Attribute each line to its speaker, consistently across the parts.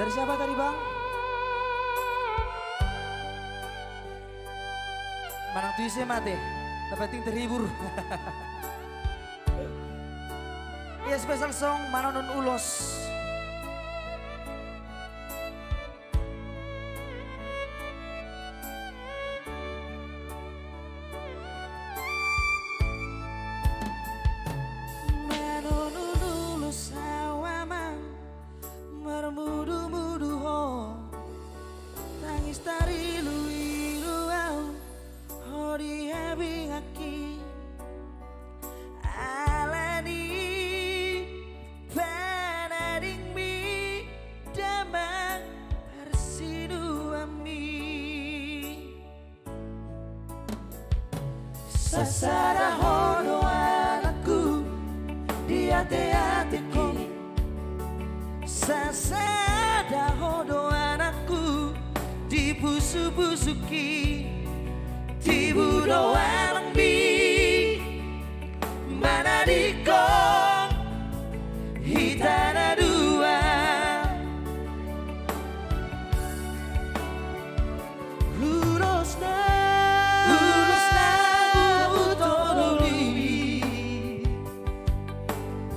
Speaker 1: Dari siapa tadi bang? Manang tuisnya mati, tapi ting terhibur. Ya special song Manonon Ulos. Mermudu-mudu ho tangis tari lui luau ho di habi ngaki alani panading mi damang harsidu ami sasara hodo anakku di hati-hatiku. Sasada hodo anakku dibusu-busuki tibudo alang bi mana dikong hitana dua Lurusna utodoli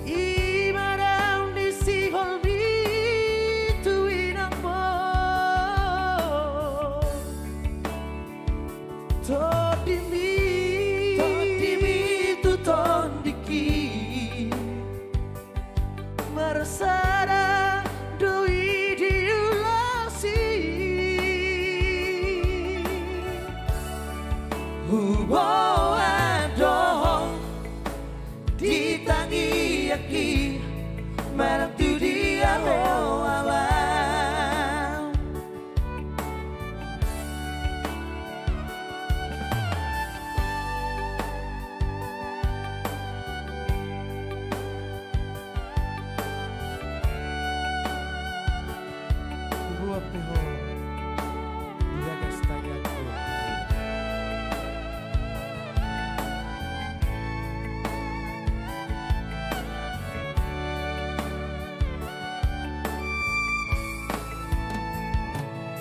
Speaker 1: imarang disiholbi Todimi tu tondiki Mersara doi diulasi Hubo adoh ditangi yaki Marang tu dia ho alam
Speaker 2: Peho dia kastagaku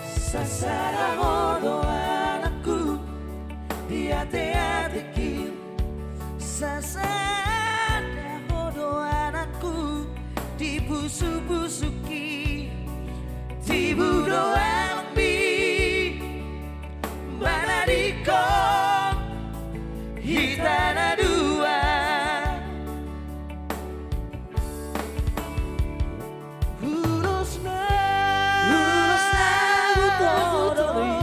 Speaker 1: Sasara hodo anakku di hati-hatiku Sasara hodo anakku dibusu-busuki Tibudo alang bi mana dikong hitana dua Lurusna utodoli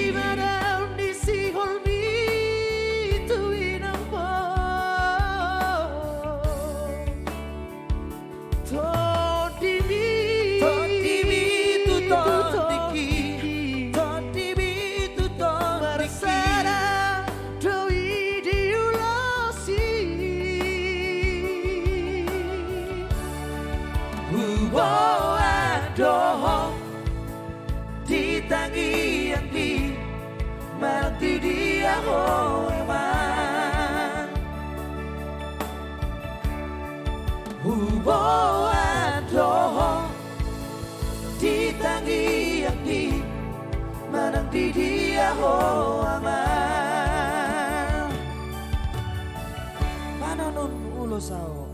Speaker 1: imarang disiholmi tuinampo Todimi tu tondiki Todimi tu tondiki Mersara doi diulasi Hubo adoh ditangi yaki Marti dia ho emang Hubo adoh ditangi yaki Marti dia ho emang Manonon Ulos sao